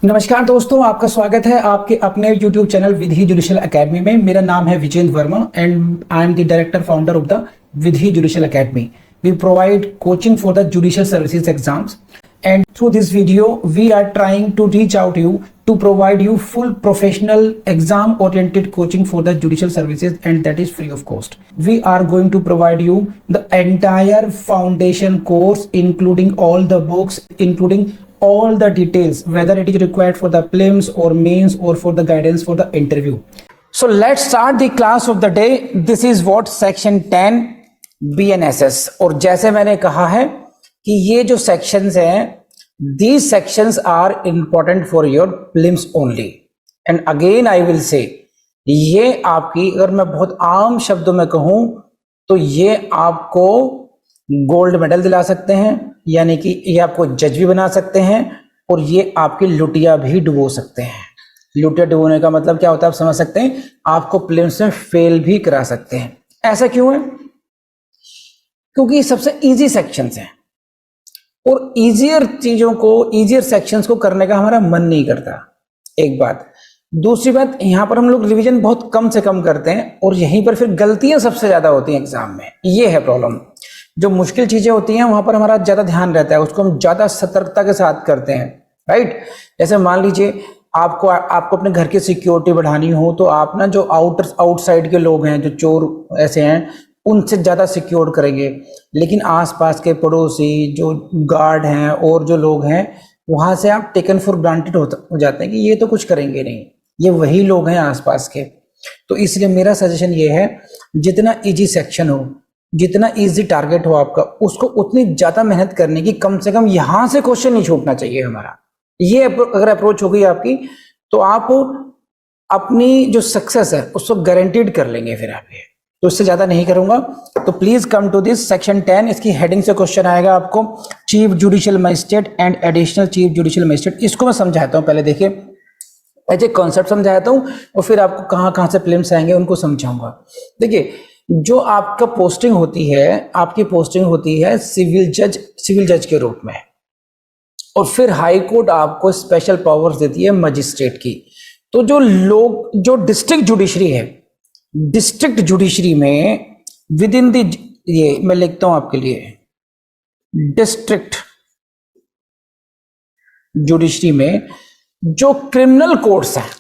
नमस्कार दोस्तों, आपका स्वागत है आपके अपने YouTube channel Vidhi judicial academy में। मेरा नाम है Vijendra Verma and I am the director founder of the Vidhi judicial academy. We provide coaching for the judicial services exams, and through this video we are trying to reach out to you to provide you full professional exam oriented coaching for the judicial services, and that is free of cost. We are going to provide you the entire foundation course including all the books, including all the details, whether it is required for the prelims or mains or for the guidance for the interview. So let's start the class of the day. This is what section 10 BNSS, और जैसे मैंने कहा है कि ये जो sections हैं, these sections are important for your prelims only, and again I will say, ये आपकी, अगर मैं बहुत आम शब्दों में कहूं तो ये आपको गोल्ड मेडल दिला सकते हैं, यानी कि ये आपको जज भी बना सकते हैं, और ये आपकी लुटिया भी डुबो सकते हैं। लुटिया डुबोने का मतलब क्या होता है आप समझ सकते हैं, आपको प्रीलिम्स में फेल भी करा सकते हैं। ऐसा क्यों है? क्योंकि ये सबसे इजी सेक्शंस हैं, और इजियर चीजों को, इजियर सेक्शंस को करने का हमारा मन नहीं करता, एक बात। दूसरी बात, यहां पर हम लोग रिवीजन बहुत कम से कम करते हैं, और यहीं पर फिर गलतियां सबसे ज्यादा होती हैं एग्जाम में। ये है प्रॉब्लम। जो मुश्किल चीजें होती हैं वहां पर हमारा ज्यादा ध्यान रहता है, उसको हम ज्यादा सतर्कता के साथ करते हैं, राइट। जैसे मान लीजिए आपको अपने घर की सिक्योरिटी बढ़ानी हो, तो आप ना जो आउटसाइड के लोग हैं, जो चोर ऐसे हैं, उनसे ज़्यादा सिक्योर करेंगे, लेकिन आसपास के पड़ोसी जो गार्ड हैं और जो लोग हैं, वहाँ से आप टेकन फॉर ग्रांटेड हो जाते हैं कि ये तो कुछ करेंगे नहीं, ये वही लोग हैं आसपास के। तो इसलिए मेरा सजेशन ये है, जितना इजी सेक्शन हो, जितना इजी टारगेट हो आपका, उसको उतनी ज़्यादा मेहनत करने की, कम से कम यहाँ से क्वेश्चन नहीं छूटना चाहिए हमारा। ये अगर अप्रोच हो गई आपकी, तो आप अपनी जो सक्सेस है उसको गारंटीड कर लेंगे फिर आप। ये तो इससे ज्यादा नहीं करूंगा, तो please come to this section 10। इसकी हेडिंग से क्वेश्चन आएगा आपको, chief judicial magistrate and additional chief judicial magistrate. इसको मैं समझाता हूं, पहले देखिए ऐसे कॉन्सेप्ट समझाता हूं, और फिर आपको कहां कहां से प्रीलिम्स आएंगे उनको समझाऊंगा। देखिए, जो आपका पोस्टिंग होती है, आपकी पोस्टिंग होती है सिविल जज के रूप में, और फिर हाई कोर्ट आपको स्पेशल पावर्स देती है मजिस्ट्रेट की। तो जो डिस्ट्रिक्ट जुडिशरी है, डिस्ट्रिक्ट जुडिशरी में विद इन द, ये मैं लिखता हूं आपके लिए, डिस्ट्रिक्ट जुडिशरी में जो क्रिमिनल कोर्ट्स हैं,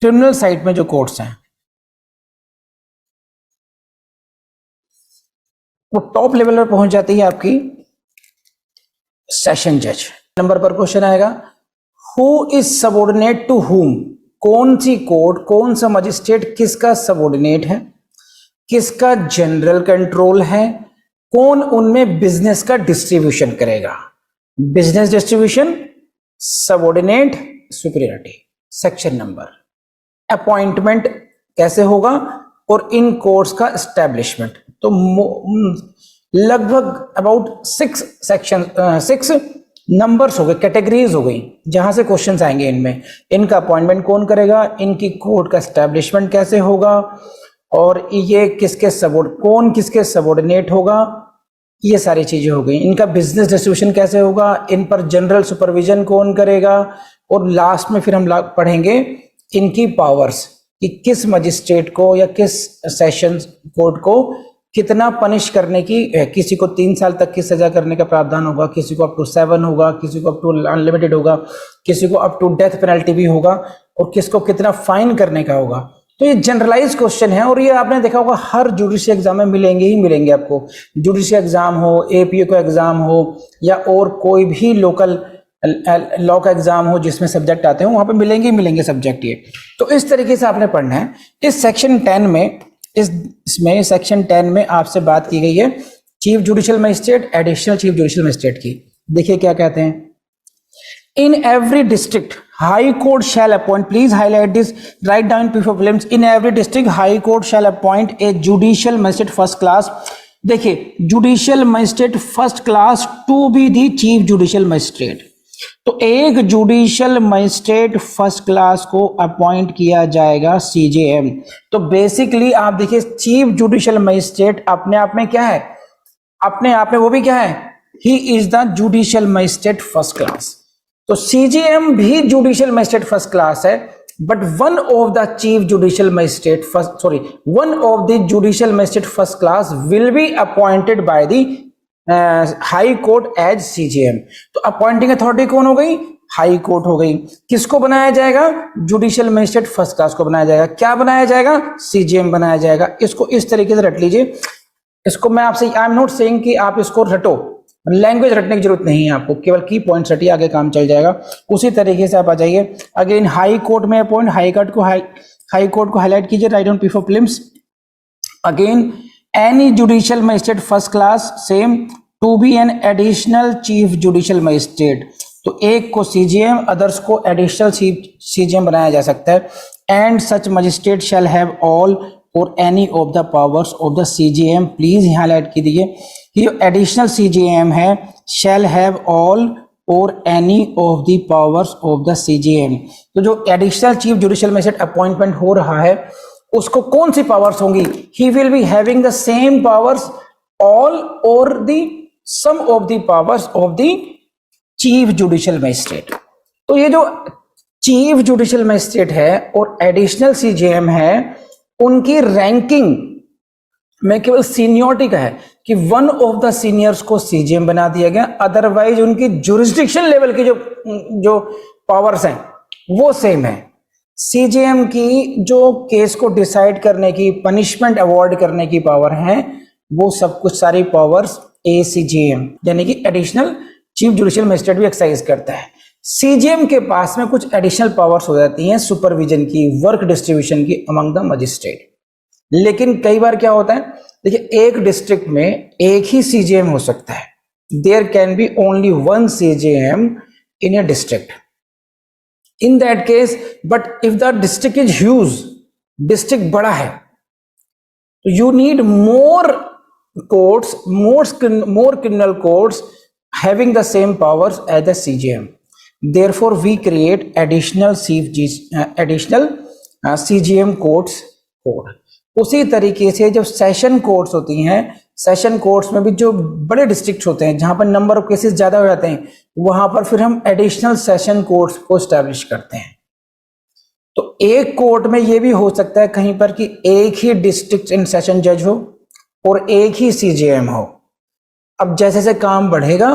क्रिमिनल साइड में जो कोर्ट्स हैं, वो टॉप लेवल पर पहुंच जाती है आपकी सेशन जज। नंबर पर क्वेश्चन आएगा, who is subordinate to whom. कौन सी कोर्ट, कौन सा मजिस्ट्रेट किसका सबऑर्डिनेट है, किसका जनरल कंट्रोल है, कौन उनमें बिजनेस का डिस्ट्रीब्यूशन करेगा। Business distribution, subordinate, superiority. Section number, appointment कैसे होगा, और इन कोर्ट्स का एस्टेब्लिशमेंट। तो लगभग अबाउट 6 नंबर्स हो गए, कैटेगरीज हो गई, जहां से क्वेश्चंस आएंगे इनमें। इनका अपॉइंटमेंट कौन करेगा, इनकी कोर्ट का एस्टैब्लिशमेंट कैसे होगा, और ये कौन किसके सबऑर्डिनेट होगा, ये सारी चीजें हो गई। इनका बिजनेस डिस्ट्रीब्यूशन कैसे होगा, इन पर जनरल सुपरविजन कौन करेगा, और लास्ट में फिर हम पढ़ेंगे इनकी पावर्स, कि किस मजिस्ट्रेट को या किस सेशन कोर्ट को कितना पनिश करने की, किसी को 3 साल तक की सजा करने का प्रावधान होगा, किसी को अप टू 7 होगा, किसी को अप टू अनलिमिटेड होगा, किसी को अप टू डेथ पेनल्टी भी होगा, और किसको कितना फाइन करने का होगा। तो ये जनरलाइज क्वेश्चन है, और ये आपने देखा होगा हर जुडिशियल एग्जाम में मिलेंगे ही मिलेंगे आपको। जुडिशियल एग्जाम हो, एपीओ का एग्जाम हो, या और कोई भी लोकल लॉ का एग्जाम हो जिसमें सब्जेक्ट आते हो, वहां पे मिलेंगे ही मिलेंगे सब्जेक्ट ये। तो इस तरीके से आपने पढ़ना है। इस सेक्शन 10 में, इसमें सेक्शन 10 में आपसे बात की गई है chief judicial magistrate, additional chief judicial magistrate की। देखिए क्या कहते हैं, in every district high court shall appoint, please highlight this, right down before prelims, in every district high court shall appoint a judicial magistrate first class. देखिए, judicial magistrate first class to be the chief judicial magistrate. तो एक judicial magistrate first class को appoint किया जाएगा CJM. तो basically आप देखिए, chief judicial magistrate अपने आप में क्या है, अपने आप में वो भी क्या है, he is the judicial magistrate first class. तो सीजीएम भी जुडिशियल मजिस्ट्रेट फर्स्ट क्लास है, but one of the chief judicial magistrate one of the judicial magistrate first class will be appointed by the high court as CGM. तो appointing authority कौन हो गई? High court हो गई। किसको बनाया जाएगा? जुडिशियल मजिस्ट्रेट फर्स्ट क्लास को बनाया जाएगा। क्या बनाया जाएगा? सीजीएम बनाया जाएगा। इसको इस तरीके से रट लीजिए। इसको मैं आपसे, आई एम नॉट सेइंग कि आप इसको रटो, लैंग्वेज रटने की जरूरत नहीं है आपको, केवल की पॉइंट्स रटिए, आगे काम चल जाएगा। उसी तरीके से आप आ जाइए। अगेन हाई कोर्ट में अपॉइंट, हाई कोर्ट को हाईलाइट कीजिए, राइट ऑन पी4 prelims. Again any judicial magistrate first class same to be an additional chief judicial magistrate. तो एक को सीजीएम, अदर्स को एडिशनल सीजीएम बनाया जा सकता है। And such magistrate shall have all or any of the powers of the CGM. Please highlight कीजिए कि जो एडिशनल सीजीएम है, shall have all or any of the powers of the CGM. तो जो additional chief judicial magistrate appointment हो रहा है, उसको कौन सी पावर्स होंगी? He will be having the same powers all or the sum of the powers of the chief judicial magistrate. तो ये जो चीफ जुडिशियल मजिस्ट्रेट है और एडिशनल सीजीएम है, उनकी रैंकिंग में केवल सीनियरिटी का है कि वन ऑफ द सीनियर्स को सीजीएम बना दिया गया, अदरवाइज उनकी जुरिस्डिक्शन लेवल की जो पावर्स हैं वो सेम है। सीजीएम की जो केस को डिसाइड करने की, पनिशमेंट अवॉर्ड करने की पावर है, वो सब कुछ सारी पावर्स एसीजीएम यानी कि एडिशनल चीफ जुडिशियल मजिस्ट्रेट भी एक्सरसाइज करता है। सीजीएम के पास में कुछ एडिशनल पावर्स हो जाती हैं सुपरविजन की, वर्क डिस्ट्रीब्यूशन की अमंग द मजिस्ट्रेट। लेकिन कई बार क्या होता है, देखिए एक डिस्ट्रिक्ट में एक ही सीजीएम हो सकता है। There can be only one CGM in a district. In that case, but if the district is huge, district बड़ा है, तो you need more courts, more criminal courts having the same powers as the CJM. Therefore, we create additional CGM courts code. उसी तरीके से जब session courts होती हैं, session courts में भी जो बड़े डिस्ट्रिक्ट होते हैं जहां पर नंबर ऑफ केसेस ज्यादा हो जाते हैं, वहां पर फिर हम एडिशनल सेशन कोर्ट्स को स्टैब्लिश करते हैं। तो एक कोर्ट में यह भी हो सकता है कहीं पर कि एक ही डिस्ट्रिक्ट इन सेशन जज हो और एक ही सीजीएम हो। अब जैसे जैसे काम बढ़ेगा,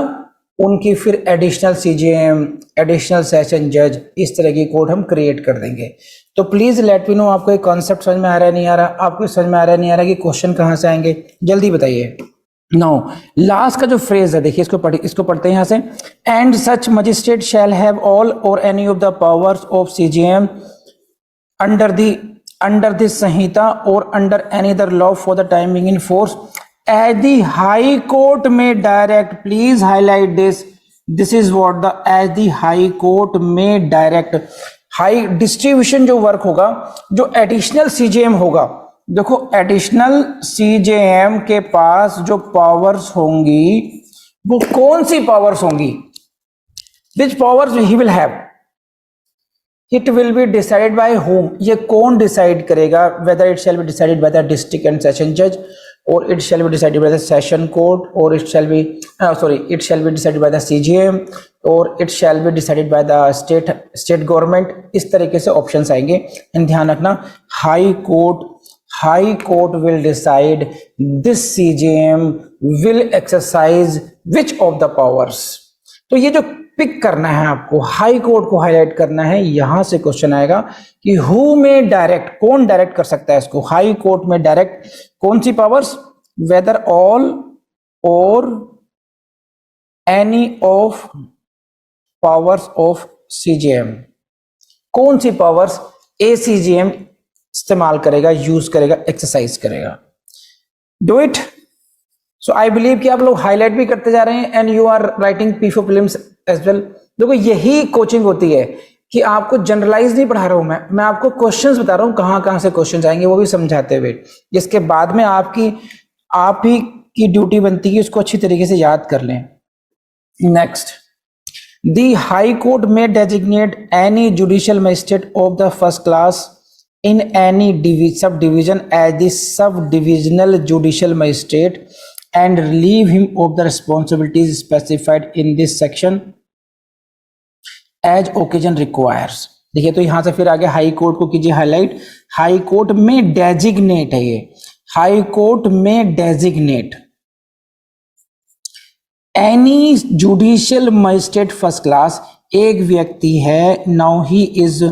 उनकी फिर एडिशनल सीजीएम, एडिशनल सेशन जज, इस तरह की कोर्ट हम क्रिएट कर देंगे। तो प्लीज लेट मी नो आपको एक कॉन्सेप्ट समझ में आ रहा है, नहीं आ रहा? आपको समझ में आ रहा है, नहीं आ रहा कि क्वेश्चन कहां से आएंगे, जल्दी बताइए। नाउ लास्ट का जो फ्रेज है, देखिए इसको पढ़ते हैं यहां से। And such magistrate shall have all or any of the powers of CGM under the Sanhita or under any other law for the time being in force as the high court may direct, please highlight this is what the as the high court may direct। High distribution जो work होगा, जो additional CGM होगा, देखो additional CGM के पास जो powers होंगी, वो कौन सी पावर्स होंगी? Which powers he will have? It will be decided by whom. ये कौन डिसाइड करेगा? Whether it shall be decided by the district and session जज, or it shall be decided by the session court, or it shall be decided by the CGM, or it shall be decided by the state government। इस तरीके से options आएंगे। And ध्यान रखना, high court will decide this CGM will exercise which of the powers. तो ये जो pick करना है आपको, हाई कोर्ट को हाईलाइट करना है। यहां से क्वेश्चन आएगा कि हु में डायरेक्ट, कौन डायरेक्ट कर सकता है इसको? हाई कोर्ट में डायरेक्ट कौन सी powers? Whether all or any of powers of CGM. कौन सी पावर्स एसीजीएम इस्तेमाल करेगा, यूज करेगा, एक्सरसाइज करेगा? Do it. So I believe कि आप लोग हाईलाइट भी करते जा रहे हैं and you are writing P4 prelims as well. देखो यही कोचिंग होती है कि आपको जनरलाइज नहीं पढ़ा रहा हूं मैं आपको क्वेश्चंस बता रहा हूं, कहां से क्वेश्चंस आएंगे वो भी समझाते हुए, जिसके बाद में आप ही की ड्यूटी बनती है कि उसको अच्छी तरीके से याद कर लें। नेक्स्ट, द हाई कोर्ट में designate any judicial magistrate of the first class in any subdivision as the sub-divisional judicial magistrate and relieve him of the responsibilities specified in this section। As occasion requires. देखिए तो यहां से फिर आगे high court को कीजिए highlight. High court में designate है, ये हाई कोर्ट में designate any judicial magistrate first class. एक व्यक्ति है, now he is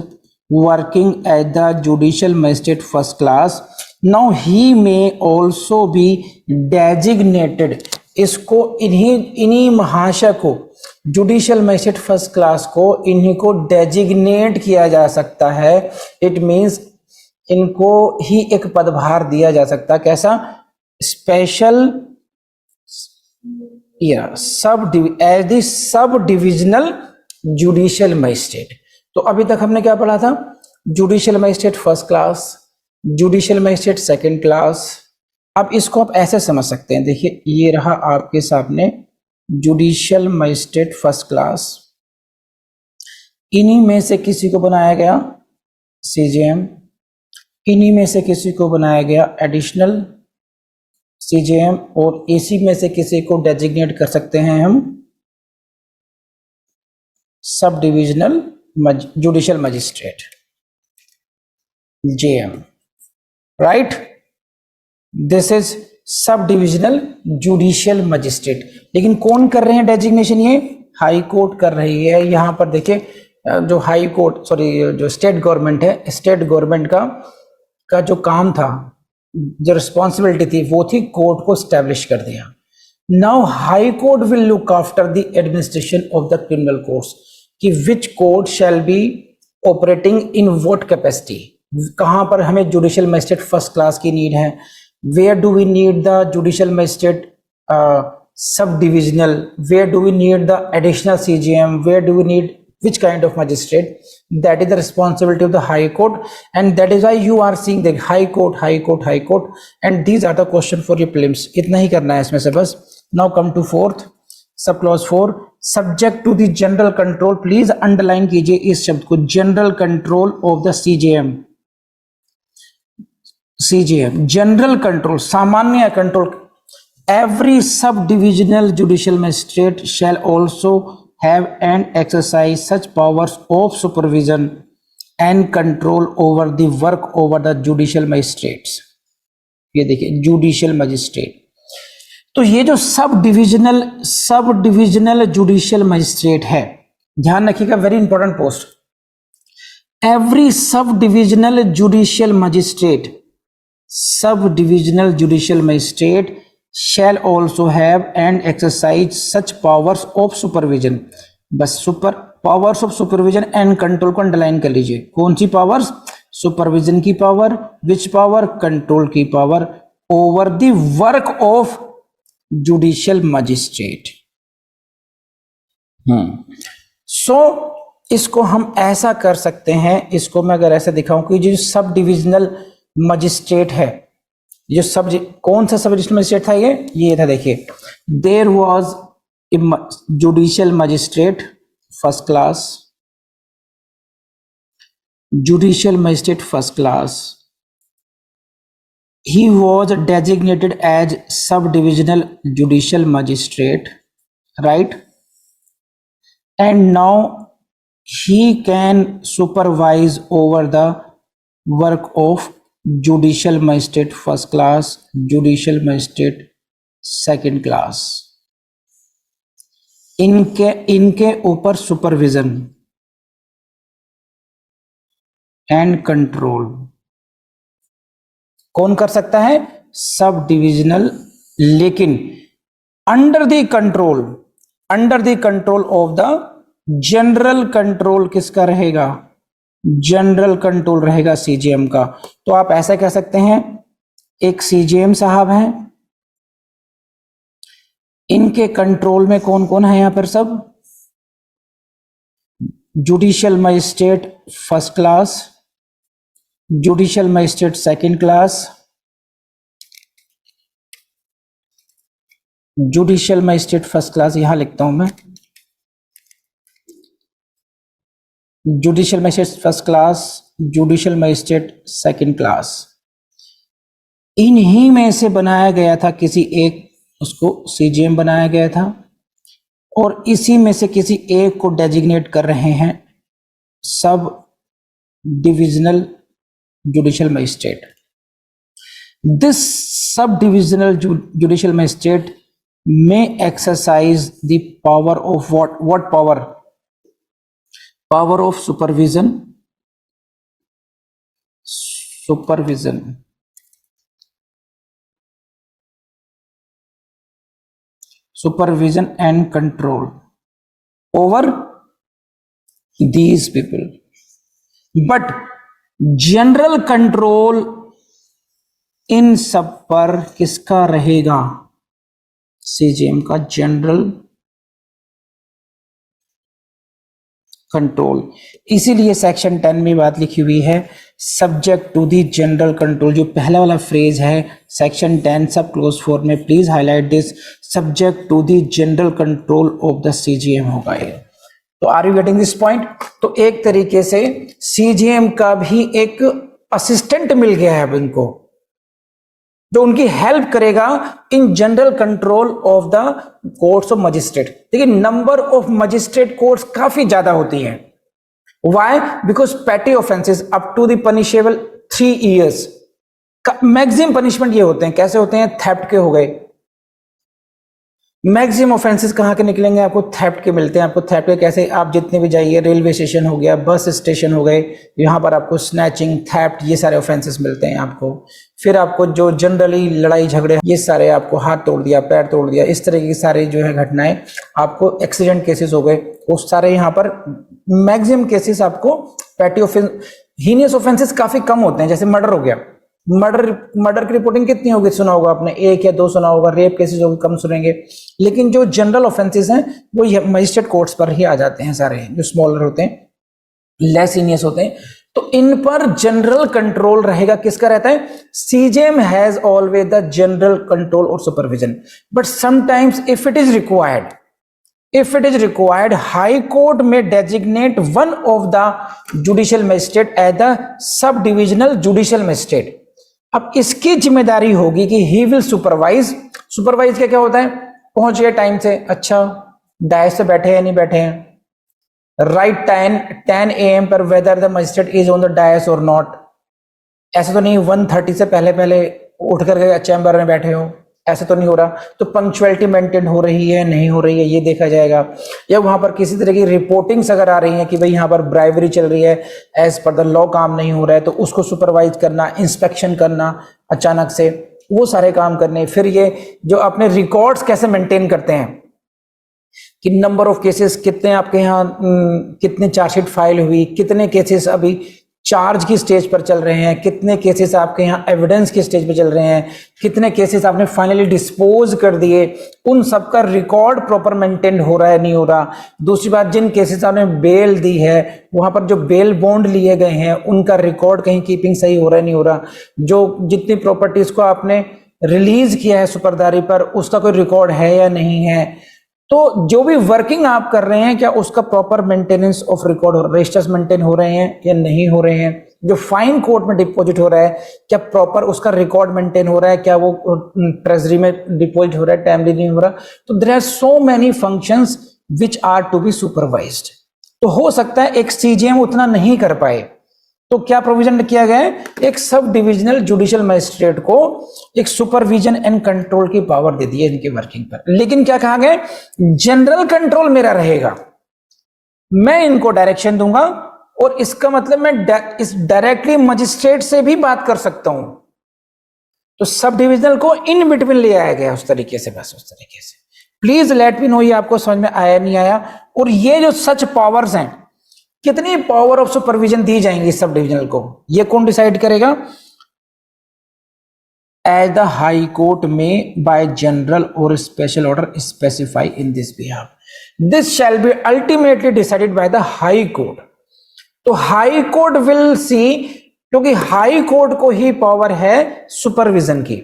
working as the judicial magistrate first class, now he may also B designated. इसको इन्हीं महाशय को, जुडिशियल मजिस्ट्रेट फर्स्ट क्लास को, इन्हीं को डेजिग्नेट किया जा सकता है। इट मीन्स इनको ही एक पदभार दिया जा सकता है। कैसा? स्पेशल या सब डिविजनल जुडिशियल मजिस्ट्रेट। तो अभी तक हमने क्या पढ़ा था? Judicial magistrate first class, judicial magistrate second class. अब इसको आप ऐसे समझ सकते हैं, देखिए ये रहा आपके सामने जुडिशियल मजिस्ट्रेट फर्स्ट क्लास, इन्हीं में से किसी को बनाया गया सीजेएम, इन्हीं में से किसी को बनाया गया एडिशनल सीजेएम, और इसी में से किसी को डेजिग्नेट कर सकते हैं हम सब divisional judicial magistrate, JM, right. This is सब डिविजनल जुडिशियल मजिस्ट्रेट। लेकिन कौन कर रहे हैं डेजिग्नेशन? ये हाई कोर्ट कर रही है। यहां पर देखिए जो हाई कोर्ट, सॉरी जो स्टेट गवर्नमेंट है, स्टेट गवर्नमेंट का जो काम था, जो रिस्पॉन्सिबिलिटी थी, वो थी कोर्ट को स्टैब्लिश कर दिया। Now high court will look after the administration of the criminal courts, कि which court shall be operating in what capacity. कहां पर हमें जुडिशियल मजिस्ट्रेट फर्स्ट क्लास की नीड है, where do we need the judicial magistrate sub divisional, where do we need the additional CGM, where do we need which kind of magistrate. That is the responsibility of the high court, and that is why you are seeing the high court, high court, high court, and these are the question for your prelims. इतना ही करना है इसमें से बस। Now come to fourth सब clause 4, subject to the general control। Please underline कीजिए इस शब्द को, general control of the CJM। CJM general control, सामान्य control. Every sub divisional judicial magistrate shall also have and exercise such powers of supervision and control over the work over the judicial magistrates। ये देखिए judicial magistrate. तो ये जो सब divisional judicial magistrate है, ध्यान रखिएगा, वेरी इंपॉर्टेंट पोस्ट। एवरी सब divisional judicial magistrate, sub divisional judicial magistrate shall also have and exercise such powers of supervision। बस powers of supervision and control को अंडरलाइन कर लीजिए। कौन सी पावर्स? सुपरविजन की पावर, विच पावर? कंट्रोल की power, over the work of judicial magistrate. So इसको हम ऐसा कर सकते हैं, इसको मैं अगर ऐसा दिखाऊं कि जो सब डिविजनल मजिस्ट्रेट है, जो कौन सा सब डिविजनल मजिस्ट्रेट था? ये था, देखिए there was a judicial magistrate first class, judicial magistrate first class, he was designated as sub-divisional judicial magistrate, right? And now he can supervise over the work of judicial magistrate first class, judicial magistrate second class। इनके ऊपर supervision and control कौन कर सकता है? Sub divisional, लेकिन under the control of the general control. किसका रहेगा? General control रहेगा सीजीएम का। तो आप ऐसा कह सकते हैं, एक सीजीएम साहब हैं, इनके कंट्रोल में कौन कौन है यहां पर? सब judicial magistrate first class, judicial magistrate second class, judicial magistrate first class, यहां लिखता हूं मैं, judicial magistrate first class, judicial magistrate second class. इन्हीं में से बनाया गया था किसी एक, उसको सीजीएम बनाया गया था, और इसी में से किसी एक को डेजिग्नेट कर रहे हैं सब डिविजनल जुडिशियल मजिस्ट्रेट। दिस सब divisional judicial magistrate may exercise the power of what power? Power of supervision and control over these people, but general control इन सब पर किसका रहेगा? सीजीएम का जनरल कंट्रोल। इसीलिए सेक्शन 10 में बात लिखी हुई है subject to the general control. जो पहला वाला फ्रेज है सेक्शन 10 सब क्लोज 4 में, please highlight this, subject to the general control of the CGM होगा ये। तो are you getting this point? तो एक तरीके से सीजीएम का भी एक असिस्टेंट मिल गया है अब इनको, जो उनकी हेल्प करेगा in general control of the courts of magistrate. देखिए नंबर ऑफ मजिस्ट्रेट कोर्ट्स काफी ज्यादा होती हैं। Why? Because petty offences up to the punishable 3 years का मैक्सिमम पनिशमेंट ये होते हैं। कैसे होते हैं? थेफ्ट के हो गए। मैक्सिमम ऑफेंसेस कहाँ के निकलेंगे? आपको थेफ्ट के मिलते हैं। आपको थेफ्ट के कैसे? आप जितने भी जाइए, रेलवे स्टेशन हो गया, बस स्टेशन हो गए, यहाँ पर आपको स्नैचिंग, थेफ्ट, ये सारे ऑफेंसेस मिलते हैं आपको। फिर आपको जो जनरली लड़ाई झगड़े, ये सारे आपको हाथ तोड़ दिया, पैर तोड़ दिया, इस तरह की सारे जो है घटनाएं, आपको एक्सीडेंट केसेस हो गए, वो सारे यहाँ पर मैक्सिमम केसेस आपको पेटी ऑफेंस, हीनियस ऑफेंसेस काफी कम होते हैं। जैसे मर्डर हो गया, मर्डर की रिपोर्टिंग कितनी होगी? सुना होगा आपने, 1 या 2 सुना होगा। रेप केसेस होगी, कम सुनेंगे। लेकिन जो जनरल ऑफेंसेस हैं वो मजिस्ट्रेट कोर्ट्स पर ही आ जाते हैं सारे, जो स्मॉलर होते हैं, लेस सीनियस होते हैं। तो इन पर जनरल कंट्रोल रहेगा। किसका रहता है? CGM has always the general control or supervision, but sometimes if it is required high court में designate one of the judicial magistrate as the sub divisional judicial magistrate. अब इसकी जिम्मेदारी होगी कि ही विल सुपरवाइज क्या होता है? पहुंच गए टाइम से, अच्छा डायस से बैठे हैं नहीं बैठे हैं, राइट 10 AM पर whether the magistrate is on the dais और नॉट। ऐसा तो नहीं 1:30 से पहले उठ करके चैम्बर में बैठे हो, ऐसा तो नहीं हो रहा। तो पंक्चुअलिटी मेंटेन हो रही है नहीं हो रही है, ये देखा जाएगा। या वहां पर किसी तरह की रिपोर्टिंग्स अगर आ रही हैं कि भाई यहाँ पर ब्राइवरी चल रही है, एज पर द लॉ काम नहीं हो रहा है, तो उसको सुपरवाइज करना, इंस्पेक्शन करना अचानक से, वो सारे काम करने। फिर ये जो अपने रिकॉर्ड्स कैसे मेंटेन करते हैं कि नंबर ऑफ केसेस कितने आपके यहाँ, कितने चार्जशीट फाइल हुई, कितने केसेस अभी चार्ज की स्टेज पर चल रहे हैं, कितने केसेस आपके यहाँ एविडेंस की स्टेज पर चल रहे हैं, कितने केसेस आपने फाइनली डिस्पोज कर दिए, उन सब का रिकॉर्ड प्रॉपर मेंटेन हो रहा है नहीं हो रहा। दूसरी बात, जिन केसेस आपने बेल दी है, वहां पर जो बेल बॉन्ड लिए गए हैं, उनका रिकॉर्ड कहीं कीपिंग सही हो रहा है नहीं हो रहा। जो जितनी प्रॉपर्टीज को आपने रिलीज किया है सुपरदारी पर, उसका कोई रिकॉर्ड है या नहीं है। तो जो भी वर्किंग आप कर रहे हैं, क्या उसका प्रॉपर मेंटेनेंस ऑफ रिकॉर्ड हो, रजिस्टर्स मेंटेन हो रहे हैं या नहीं हो रहे हैं। जो फाइन कोर्ट में डिपॉजिट हो रहा है, क्या प्रॉपर उसका रिकॉर्ड मेंटेन हो रहा है, क्या वो ट्रेजरी में डिपॉजिट हो रहा है, टाइमली नहीं हो रहा। तो there are so many functions which are to be supervised. तो हो सकता है एक सीजीएम उतना नहीं कर पाए, तो क्या प्रोविजन किया गया है? एक सब डिविजनल जुडिशियल मजिस्ट्रेट को एक सुपरविजन एंड कंट्रोल की पावर दे दी है इनके वर्किंग पर। लेकिन क्या कहा गया? जनरल कंट्रोल मेरा रहेगा, मैं इनको डायरेक्शन दूंगा, और इसका मतलब मैं इस डायरेक्टली मजिस्ट्रेट से भी बात कर सकता हूं। तो सब डिविजनल को इन बिटवीन ले आया गया उस तरीके से, बस उस तरीके से। प्लीज लेट मी नो ये आपको समझ में आया नहीं आया। और ये जो सच पावर्स हैं, कितनी पावर ऑफ सुपरविजन दी जाएंगी सब डिविजनल को, ये कौन डिसाइड करेगा? एज द हाई कोर्ट में बाय जनरल और special order specify in this behalf, this shall be ultimately decided by the high court. तो हाई कोर्ट विल सी, क्योंकि high court को ही पावर है सुपरविजन की।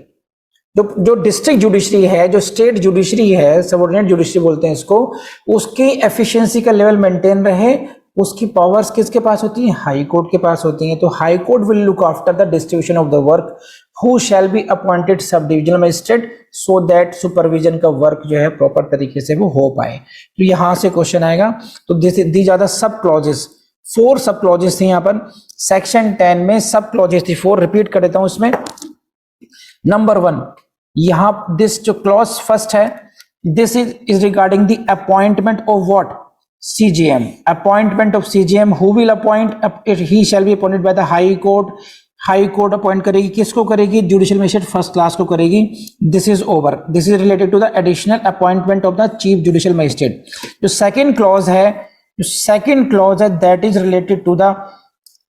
जो डिस्ट्रिक्ट जुडिशरी है, जो स्टेट जुडिशरी है, सबऑर्डिनेट जुडिशरी बोलते हैं इसको, उसकी एफिशिएंसी का लेवल मेंटेन रहे, उसकी पावर्स किसके पास होती हैं? हाई कोर्ट के पास होती हैं। तो high court will look after the distribution of the work, who shall be appointed sub divisional magistrate, so that supervision का वर्क जो है प्रॉपर तरीके से वो हो पाए। तो यहां से क्वेश्चन आएगा। तो these are the sub clauses, 4 sub clauses थी यहाँ पर सेक्शन 10 में, सब क्लॉजेस थी 4। रिपीट कर देता हूं इसमें। नंबर 1, यहां दिस जो क्लॉज फर्स्ट है, this is regarding the appointment of what? CGM, appointment of CGM, who will appoint? He shall be appointed by the High Court. High Court appoint करेगी, किसको करेगी? जुडिशियल मजिस्ट्रेट फर्स्ट क्लास को करेगी। This is over. This is related to the additional appointment of the chief judicial magistrate. जो second clause है, that is related to the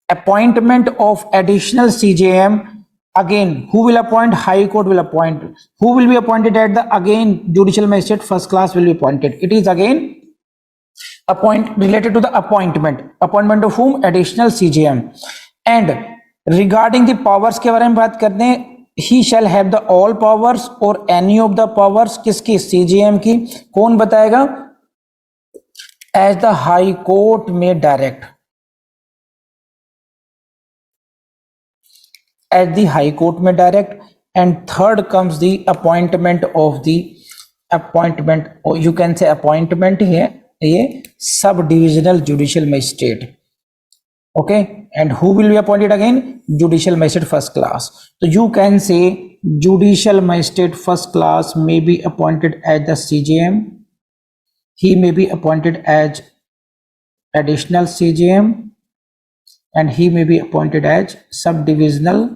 appointment of additional CJM। Again who will appoint? High court will appoint. Who will be appointed at the again judicial magistrate first class will be appointed. It is again related to the appointment of whom? Additional CJM. And regarding the powers के बारे में बात करते हैं, he shall have the all powers और any of the powers किसकी? CJM की। कौन बताएगा? As the High Court may direct, as the High Court may direct। And third comes the appointment of the appointment, or you can say appointment here, ये sub divisional judicial magistrate. Okay, and who will be appointed? Again judicial magistrate first class. तो you can say judicial magistrate first class may be appointed as the CJM, he may be appointed as additional CJM, and he may be appointed as sub divisional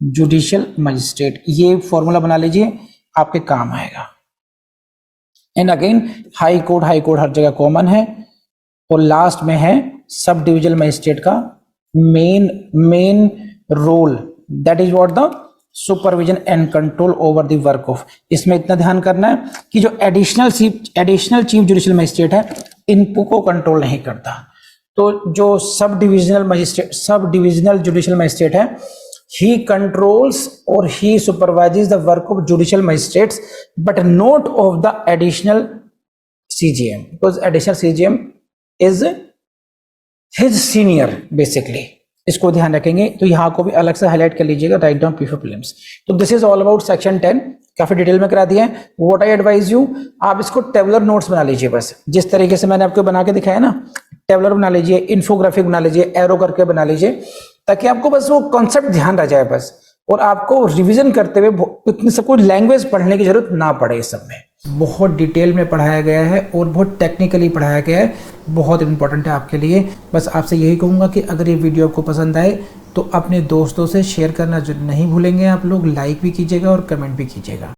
judicial magistrate. ये formula बना लीजिए, आपके काम आएगा। And again high court हर जगह common है। और लास्ट में है सब डिविजनल मजिस्ट्रेट का main role, that is what? The supervision and control over the work of. इसमें इतना ध्यान करना है कि जो एडिशनल चीफ जुडिशियल मजिस्ट्रेट है, इनको कंट्रोल नहीं करता। तो जो सब डिविजनल जुडिशियल मजिस्ट्रेट है, he controls or he supervises the work of judicial magistrates but not of the additional CJM, because additional CJM is his senior basically। इसको ध्यान रखेंगे। तो यहाँ को भी अलग से हाईलाइट कर लीजिएगा, राइट डाउन P4 prelims। तो this is all about section 10, काफी डिटेल में करा दिया है। व्हाट आई एडवाइज यू, आप इसको टेबलर नोट्स बना लीजिए बस, जिस तरीके से मैंने आपको बना के दिखाया ना, टेबलर बना लीजिए, इन्फोग्राफिक बना लीजिए, एरो करके बना लीजिए, ताकि आपको बस वो कॉन्सेप्ट ध्यान रह जाए बस, और आपको रिवीजन करते हुए इतनी सब कोई लैंग्वेज पढ़ने की जरूरत ना पड़े। इस सब में बहुत डिटेल में पढ़ाया गया है और बहुत टेक्निकली पढ़ाया गया है, बहुत इंपॉर्टेंट है आपके लिए। बस आपसे यही कहूँगा कि अगर ये वीडियो आपको पसंद आए तो अपने दोस्तों से शेयर करना नहीं भूलेंगे आप लोग, लाइक भी कीजिएगा और कमेंट भी कीजिएगा।